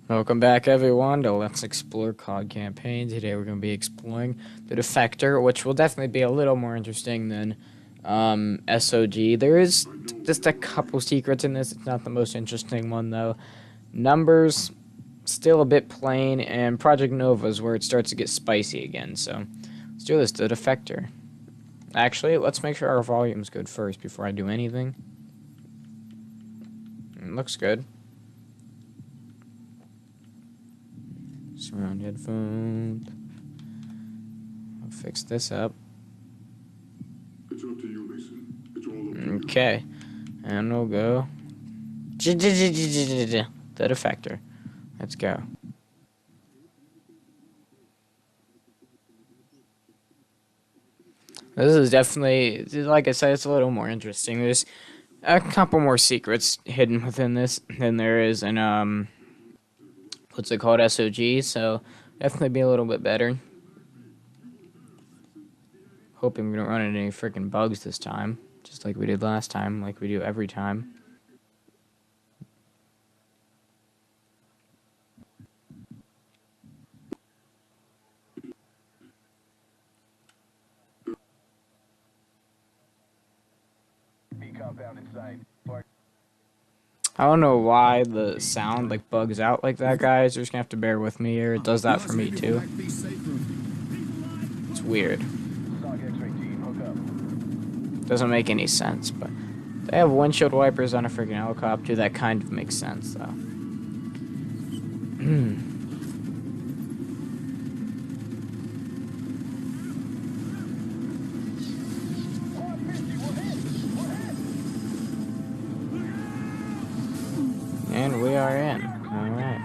Welcome back, everyone, to Let's Explore COD Campaign. Today we're going to be exploring the Defector, which will definitely be a little more interesting than SOG. There is just a couple secrets in this. It's not the most interesting one, though. Numbers, still a bit plain, and Project Nova is where it starts to get spicy again. So let's do this, the Defector. Actually, let's make sure our volume's good first before I do anything. It looks good. Surround headphones. I'll fix this up. It's up to you, Lisa. It's all up to you. Okay. And we'll go. The Defector. Let's go. This is definitely, like I said, it's a little more interesting. There's a couple more secrets hidden within this than there is in, what's it called, SOG, so definitely be a little bit better. Hoping we don't run into any freaking bugs this time, just like we did last time, like we do every time. I don't know why the sound like bugs out like that, guys. You're just gonna have to bear with me here. It does that for me too. It's weird. Doesn't make any sense, but they have windshield wipers on a freaking helicopter. That kind of makes sense, though. And we are in. Alright.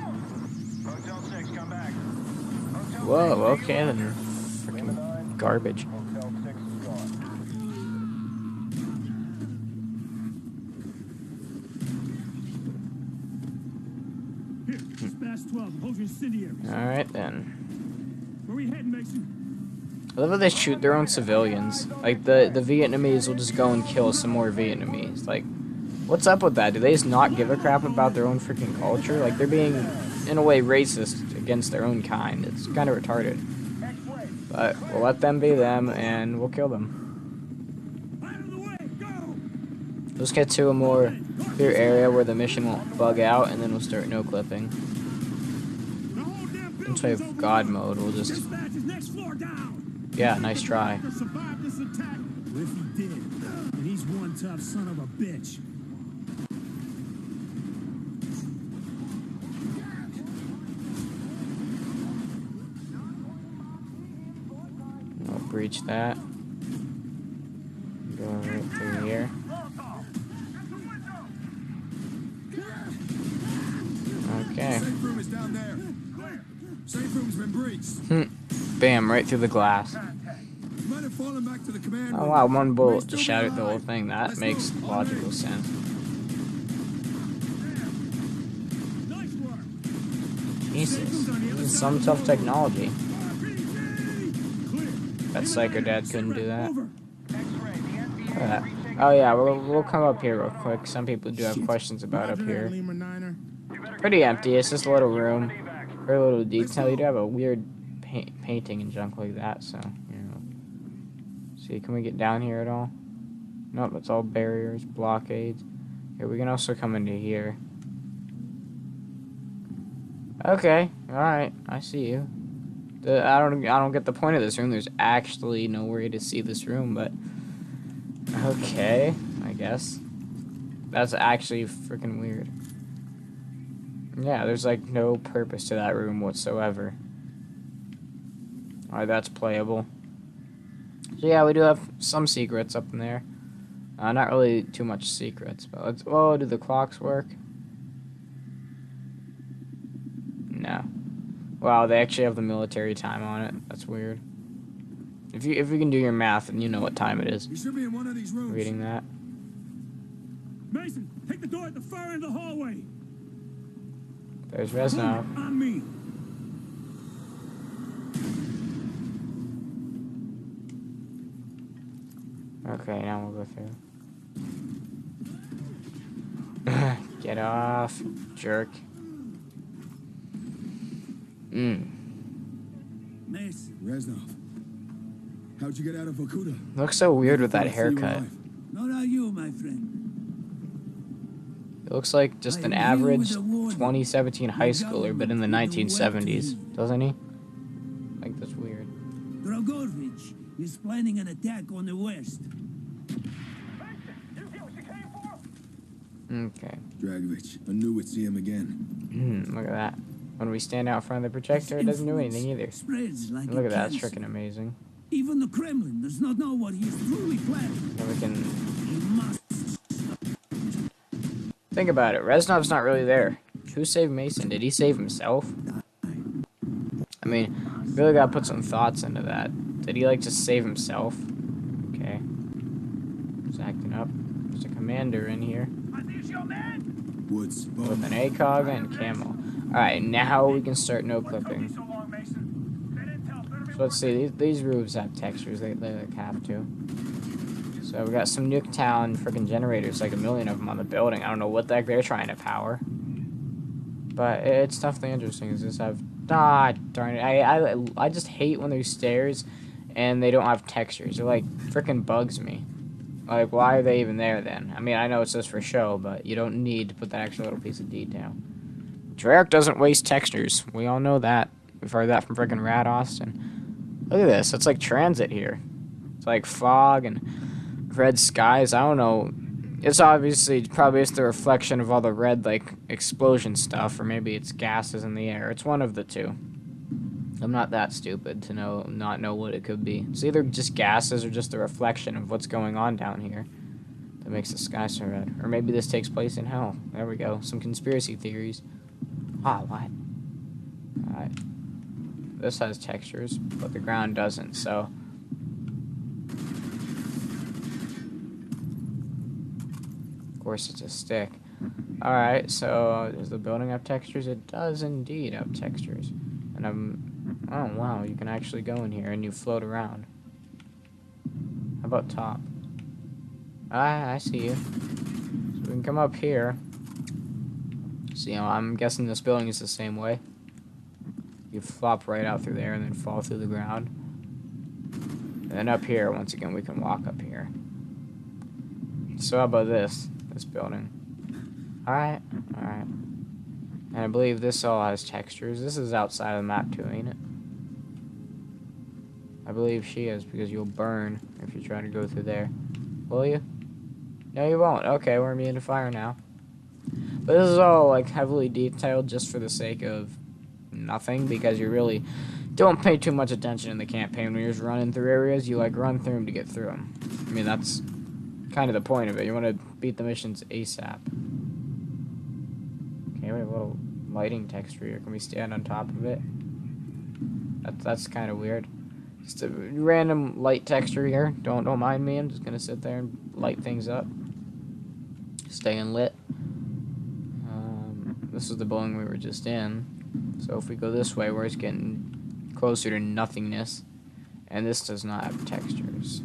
Whoa, okay then. Freaking garbage. Alright then. Where we heading, Mason? I love how they shoot their own civilians. Like, the Vietnamese will just go and kill some more Vietnamese. Like, what's up with that? Do they just not give a crap about their own freaking culture? Like, they're being, in a way, racist against their own kind. It's kind of retarded. But we'll let them be them, and we'll kill them. Let's get to a more clear area where the mission won't bug out, and then we'll start no-clipping. Once we have God mode, we'll just... Yeah, nice try. If he did, and he's one tough son of a bitch. I'll breach that. Go right through here. Okay. Safe room is down there. Safe room's been breached. Bam, right through the glass. Might have fallen back to the command Oh room. wow, one bullet just shattered the whole thing. That makes logical sense. Nice work. Jesus, this is some tough technology. That Psycho Dad couldn't do that. Look at that. Oh yeah, we'll come up here real quick. Some people do have questions about up here. Pretty empty. It's just a little room. Very little detail. You do have a weird painting and junk like that, so, you know. See, can we get down here at all? Nope, it's all barriers, blockades. Here, we can also come into here. Okay, alright, I see you. I don't get the point of this room. There's actually no way to see this room, but okay, I guess. That's actually freaking weird. Yeah, there's like no purpose to that room whatsoever. Alright, that's playable. So yeah, we do have some secrets up in there. Not really too much secrets, but let's... Oh, do the clocks work? No. Wow, they actually have the military time on it. That's weird. If you can do your math, then you know what time it is. You should be in one of these rooms. Reading that. Mason, take the door at the far end of the hallway. There's Reznov. On me. Okay, now we'll go through. Get off, jerk. Mason. Reznov, how'd you get out of Vorkuta? Looks so weird with that Thought I'd see you haircut. alive. Not are you, my friend. It looks like just an average 2017 high schooler, but in the 1970s, doesn't he? Like, that's weird. Dragovich is planning an attack on the west. Okay. Dragovich, I knew we'd see him again. Look at that. When we stand out front of the projector, it doesn't do anything either. Spreads like Look a at that, it's cancer. freaking amazing. Even the Kremlin does not know what he's truly planning. And we can He must. think about it. Reznov's not really there. Who saved Mason? Did he save himself? I mean, really gotta put some thoughts into that. Did he like just save himself? Okay. He's acting up. There's a commander in here Woods, with Bowman. an ACOG and camo. Alright, now we can start no clipping. So let's see, these roofs have textures, they like have to. So we got some Nuketown freaking generators, like a million of them on the building. I don't know what the heck they're trying to power. But it's definitely interesting. Does this have... Ah, darn it. I just hate when there's stairs and they don't have textures. It like freaking bugs me. Like, why are they even there then? I mean, I know it's just for show, but you don't need to put that extra little piece of detail. Drake doesn't waste textures. We all know that. We've heard that from freaking Rad Austin. Look at this. It's like transit here. It's like fog and red skies. I don't know. It's obviously probably just the reflection of all the red, like, explosion stuff, or maybe it's gases in the air. It's one of the two. I'm not that stupid to not know what it could be. It's either just gases or just the reflection of what's going on down here that makes the sky so red. Or maybe this takes place in hell. There we go. Some conspiracy theories. Ah, what? Alright. This has textures, but the ground doesn't, so... Of course it's a stick. Alright, so does the building have textures? It does indeed have textures. And oh wow, you can actually go in here and you float around. How about top? Ah, I see you. So we can come up here. So, I'm guessing this building is the same way. You flop right out through there and then fall through the ground. And then up here, once again, we can walk up here. So how about this building? Alright, alright. And I believe this all has textures. This is outside of the map too, ain't it? I believe she is, because you'll burn if you try to go through there. Will you? No, you won't. Okay, we're immune to fire now. But this is all, like, heavily detailed just for the sake of nothing, because you really don't pay too much attention in the campaign. When you're just running through areas, you, like, run through them to get through them. I mean, that's kind of the point of it. You want to beat the missions ASAP. Okay, we have a little lighting texture here. Can we stand on top of it? That's kind of weird. Just a random light texture here. Don't mind me. I'm just gonna sit there and light things up. Staying lit. This is the building we were just in. So if we go this way, we're just getting closer to nothingness. And this does not have textures.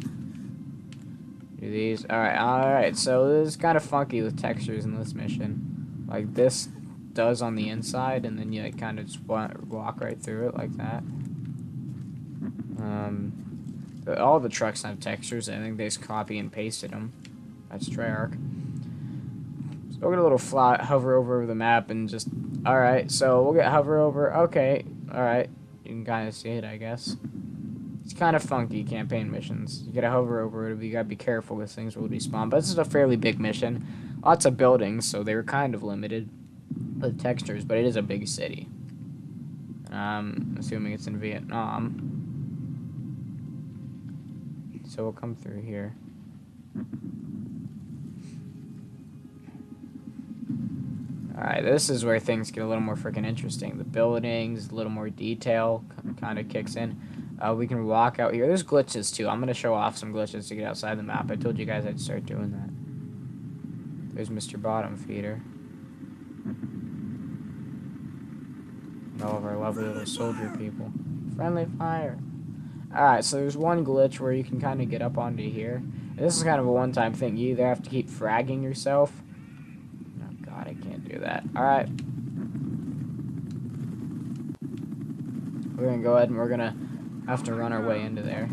Do these? Alright. So this is kind of funky with textures in this mission. Like this does on the inside, and then you like, kind of just walk right through it like that. All the trucks have textures. I think they just copy and pasted them. That's Treyarch. So we'll get a little hover over the map and just... Alright, so we'll get hover over. Okay, alright. You can kind of see it, I guess. It's kind of funky, campaign missions. You gotta hover over it, but you gotta be careful because things will despawn. But this is a fairly big mission. Lots of buildings, so they were kind of limited with textures, but it is a big city. I'm assuming it's in Vietnam. So we'll come through here. Alright, this is where things get a little more freaking interesting. The buildings, a little more detail kind of kicks in. We can walk out here. There's glitches too. I'm going to show off some glitches to get outside the map. I told you guys I'd start doing that. There's Mr. Bottom Feeder. And all of our lovely little soldier people. Friendly fire. Alright, so there's one glitch where you can kind of get up onto here. And this is kind of a one-time thing. You either have to keep fragging yourself. Oh god, I can't do that. Alright. we're gonna go ahead and we're gonna have to run our way into there.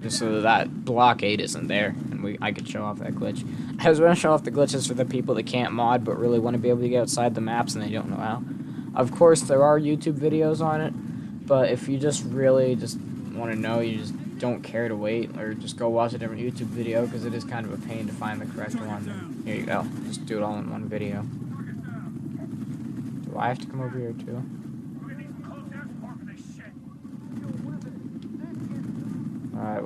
Just so that blockade isn't there, and I could show off that glitch. I was gonna show off the glitches for the people that can't mod, but really want to be able to get outside the maps and they don't know how. Of course, there are YouTube videos on it, but if you just really just want to know, you just don't care to wait, or just go watch a different YouTube video, because it is kind of a pain to find the correct one. Here you go. Just do it all in one video. Do I have to come over here too? Alright,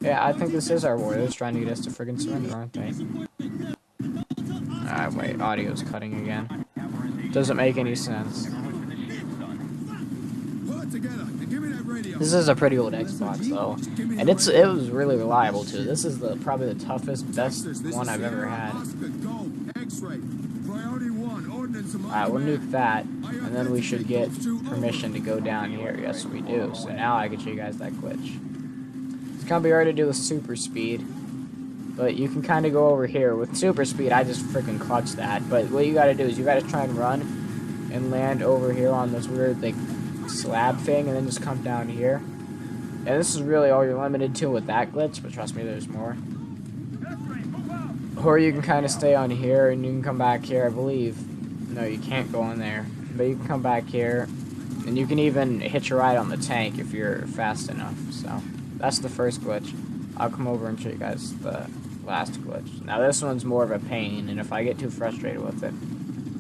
yeah, I think this is our warriors trying to get us to friggin' surrender, aren't they? Alright, wait, audio's cutting again. Doesn't make any sense. This is a pretty old Xbox though, and it was really reliable too. This is probably the toughest, best one I've ever had. Alright, we'll nuke that, and then we should get permission to go down here. Yes, we do. So now I can show you guys that glitch. It's gonna be hard to do with super speed, but you can kind of go over here. With super speed, I just freaking clutch that. But what you gotta do is you gotta try and run and land over here on this weird, like, slab thing, and then just come down here. And this is really all you're limited to with that glitch, but trust me, there's more. Or you can kind of stay on here, and you can come back here, I believe. No, you can't go in there. But you can come back here, and you can even hitch a ride on the tank if you're fast enough. So, that's the first glitch. I'll come over and show you guys the last glitch. Now, this one's more of a pain, and if I get too frustrated with it,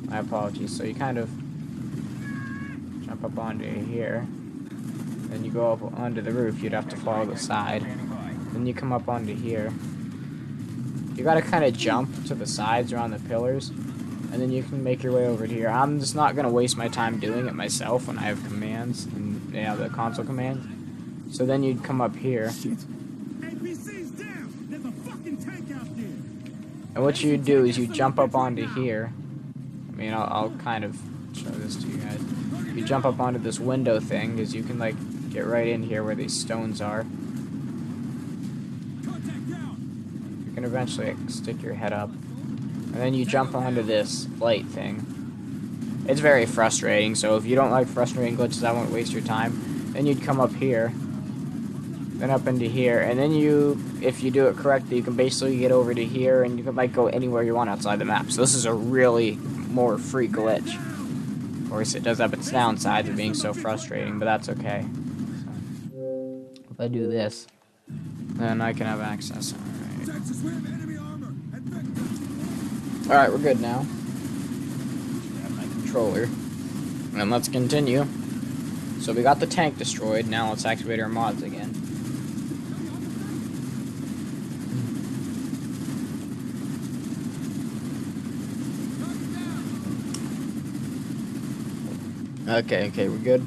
my apologies. So, you kind of jump up onto here. Then you go up onto the roof. You'd have to follow the side. Then you come up onto here. You gotta kind of jump to the sides around the pillars, and then you can make your way over to here. I'm just not gonna waste my time doing it myself when I have commands, and yeah, the console commands. So then you'd come up here. And what you do is you jump up onto here. I mean, I'll kind of show this to you guys. You jump up onto this window thing, because you can, like, get right in here where these stones are. You can eventually, like, stick your head up. And then you jump onto this light thing. It's very frustrating, so if you don't like frustrating glitches, I won't waste your time. Then you'd come up here. Then up into here. And then if you do it correctly, you can basically get over to here, and you can, like, go anywhere you want outside the map. So this is a really more free glitch. Of course, it does have its downsides of being so frustrating, but that's okay. So, if I do this, then I can have access. Alright, we're good now. Grab my controller. And let's continue. So we got the tank destroyed, now let's activate our mods again. Okay, we're good.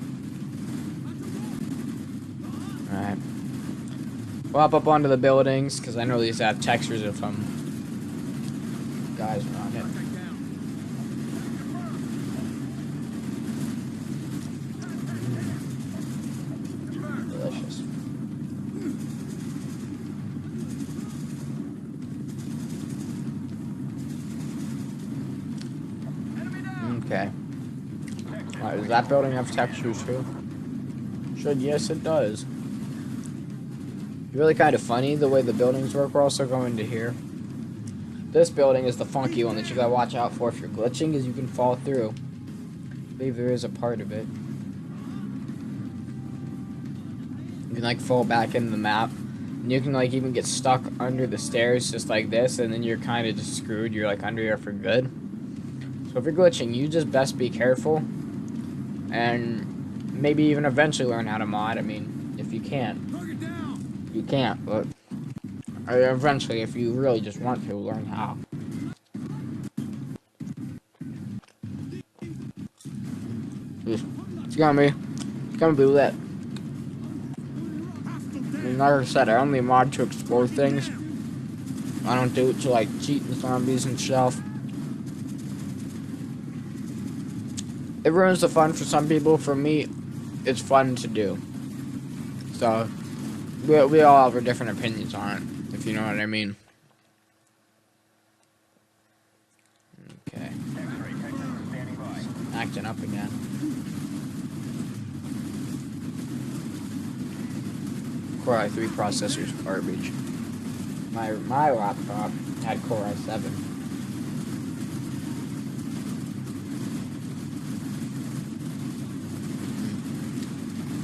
Alright. We'll hop up onto the buildings, because I know these have textures of guys are on it. Delicious. Okay. Alright, does that building have textures too? Yes, it does. Really kind of funny the way the buildings work. We're also going to here. This building is the funky one that you gotta watch out for if you're glitching, because you can fall through. I believe there is a part of it. You can, like, fall back into the map. And you can, like, even get stuck under the stairs just like this, and then you're kind of just screwed. You're, like, under here for good. So if you're glitching, you just best be careful. And maybe even eventually learn how to mod. I mean, if you can. You can't, but eventually, if you really just want to, learn how. It's gonna be lit. I mean, like I said, I only mod to explore things. I don't do it to, like, cheat the zombies and stuff. It ruins the fun for some people. For me, it's fun to do. So, we all have our different opinions on it, if you know what I mean. Okay. Acting up again. Core i3 processor's garbage. My laptop had Core i7.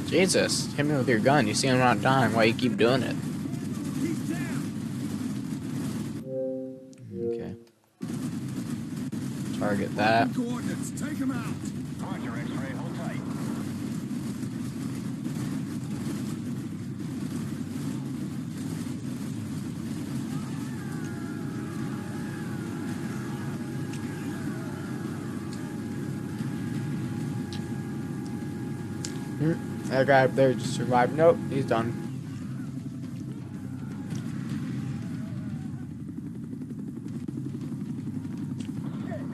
Jesus, hit me with your gun. You see I'm not dying. Why you keep doing it? Okay. Target that. Coordinates. Take him out. Roger, X-ray. Hold tight. That guy up there just survived. Nope, he's done.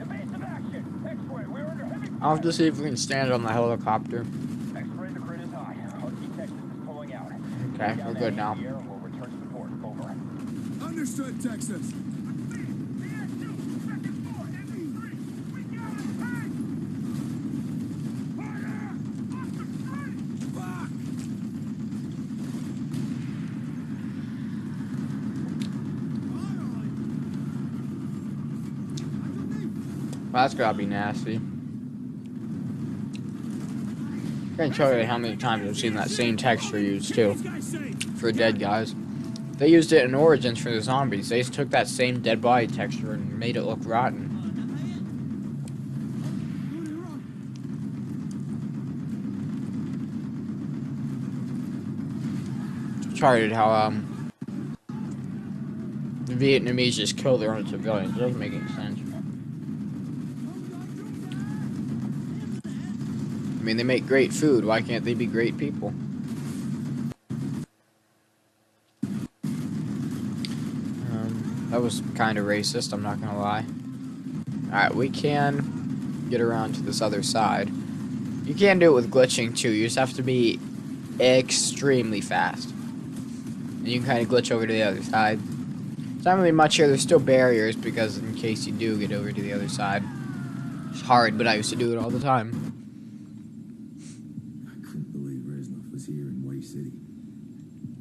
Evasive action. X-ray, we're under heavy I'll have to see if we can stand on the helicopter. X-ray, the grid is high. Husky Texas is pulling out. Okay, we're good now. We'll return support. Over. Understood, Texas. That's gotta be nasty. Can't tell you how many times I've seen that same texture used too for dead guys. They used it in Origins for the zombies. They took that same dead body texture and made it look rotten. Charted how the Vietnamese just kill their own civilians. It doesn't make any sense. I mean, they make great food. Why can't they be great people? That was kind of racist, I'm not gonna lie. Alright, we can get around to this other side. You can do it with glitching too. You just have to be extremely fast. And you can kind of glitch over to the other side. It's not really much here. There's still barriers because in case you do get over to the other side. It's hard, but I used to do it all the time. I couldn't believe Reznov was here in Way City.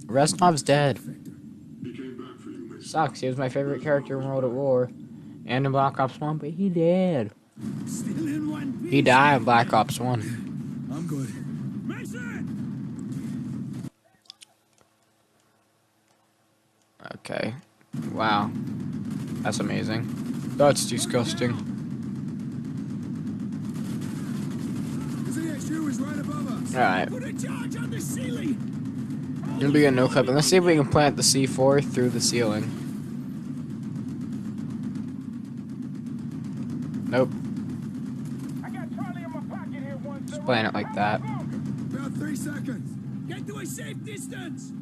Reznov's dead. Defector. He came back for you, Mason. Sucks. He was my favorite character in World at War. And in Black Ops 1, but he dead. Still in one piece. He died in Black Ops 1. I'm good. Mason! Okay. Wow. That's amazing. That's disgusting. The ZSU is right above us. Alright. Put a charge on the ceiling! We'll begin no clip. And let's see if we can plant the C4 through the ceiling. Nope. I got Charlie in my pocket here. Just plant it like that. About 3 seconds. Get to a safe distance!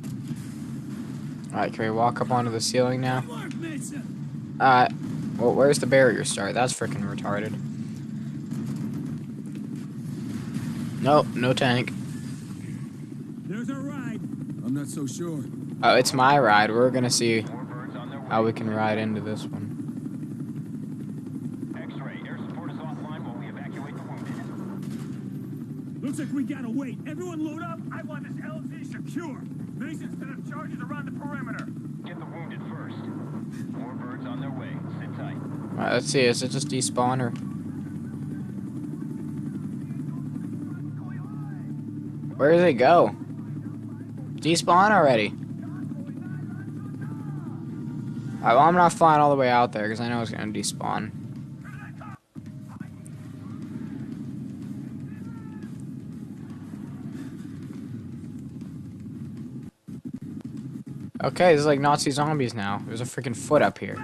Alright, can we walk up onto the ceiling now? Mark, Mason! Well, where's the barrier start? That's freaking retarded. Nope, no tank. There's a ride. I'm not so sure. Oh, it's my ride. We're gonna see More birds on their way. how we can ride into this one. X-ray, air support is offline while we evacuate the wounded. Looks like we gotta wait. Everyone load up. I want this LZ secure. Mason set up charges around the perimeter. Get the wounded first. More birds on their way. Sit tight. Alright, let's see. Is it just despawn or? Where does it go? Despawn already. Alright, well, I'm not flying all the way out there because I know it's gonna despawn. Okay, this is like Nazi zombies now. There's a freaking foot up here.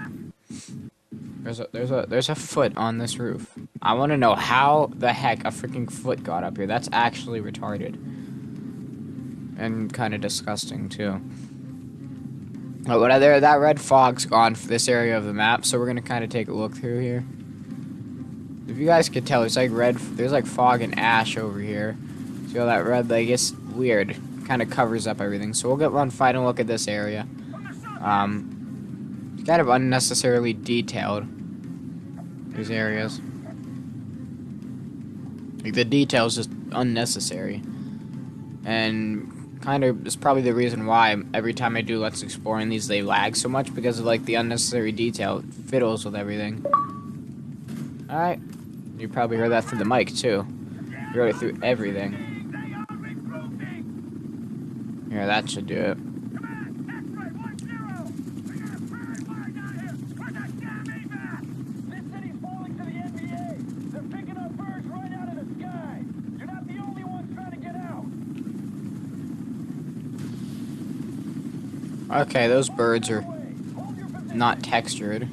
There's a foot on this roof. I want to know how the heck a freaking foot got up here. That's actually retarded. And kind of disgusting too. But that red fog's gone for this area of the map, so we're gonna kind of take a look through here. If you guys could tell, it's like red. There's like fog and ash over here. See all that red? Like it's weird. Kind of covers up everything. So we'll get one final look at this area. It's kind of unnecessarily detailed. These areas. Like the details just unnecessary. And kind of is probably the reason why every time I do Let's Explore in these, they lag so much because of like the unnecessary detail. It fiddles with everything. Alright. You probably heard that through the mic too. You heard it through everything. Yeah, that should do it. Okay, those birds are not textured.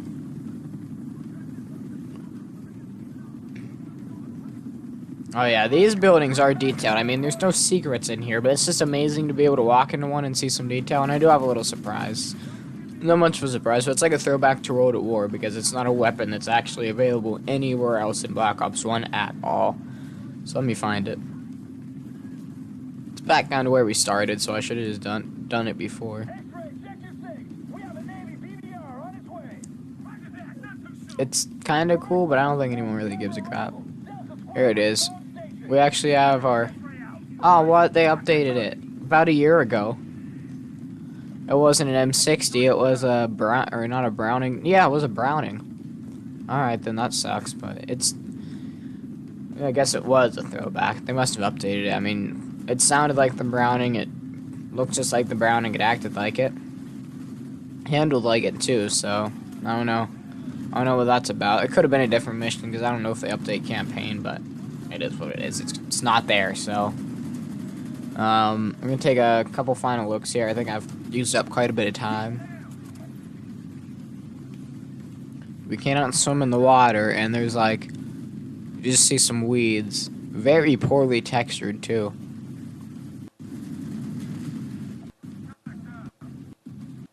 Oh yeah, these buildings are detailed. I mean, there's no secrets in here, but it's just amazing to be able to walk into one and see some detail, and I do have a little surprise. Not much of a surprise, but it's like a throwback to World at War, because it's not a weapon that's actually available anywhere else in Black Ops 1 at all. So let me find it. It's back down to where we started, so I should have just done it before. It's kind of cool, but I don't think anyone really gives a crap. Here it is. We actually have our... Oh, what? They updated it. About a year ago. It wasn't an M60, it was a Brown... Or not a Browning. Yeah, it was a Browning. Alright, then that sucks, but it's... I guess it was a throwback. They must have updated it. I mean, it sounded like the Browning. It looked just like the Browning. It acted like it. Handled like it, too, so... I don't know. I don't know what that's about. It could have been a different mission because I don't know if they update campaign, but it is what it is. It's not there, so I'm gonna take a couple final looks here. I think I've used up quite a bit of time. We cannot swim in the water, and there's like you just see some weeds, very poorly textured too.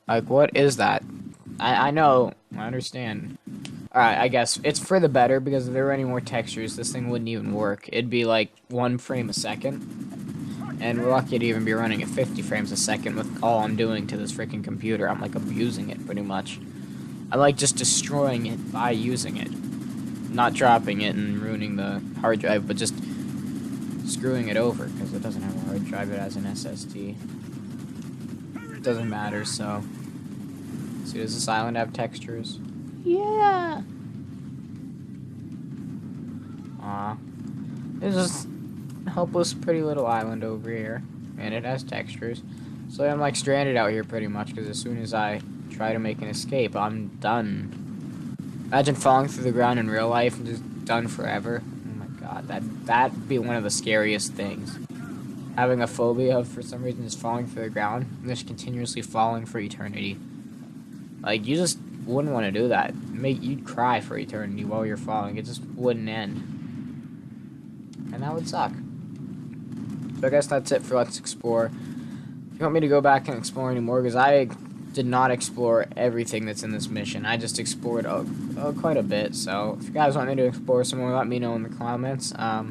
Like, what is that? I know, I understand. Alright, I guess it's for the better, because if there were any more textures, this thing wouldn't even work. It'd be like 1 frame a second. And we're lucky to even be running at 50 frames a second with all I'm doing to this freaking computer. I'm like abusing it pretty much. I'm like just destroying it by using it. Not dropping it and ruining the hard drive, but just screwing it over, because it doesn't have a hard drive, it has an SSD. It doesn't matter, so... See, does this island have textures? Yeah. Aw. There's this helpless, pretty little island over here, and it has textures. So I'm like stranded out here pretty much, because as soon as I try to make an escape, I'm done. Imagine falling through the ground in real life and just done forever. Oh my god, that'd be one of the scariest things. Having a phobia of, for some reason, just falling through the ground and just continuously falling for eternity. Like, you just wouldn't want to do that. You'd cry for eternity while you're falling. It just wouldn't end. And that would suck. So I guess that's it for Let's Explore. If you want me to go back and explore anymore, because I did not explore everything that's in this mission. I just explored quite a bit. So if you guys want me to explore some more, let me know in the comments. I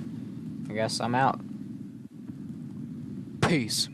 guess I'm out. Peace.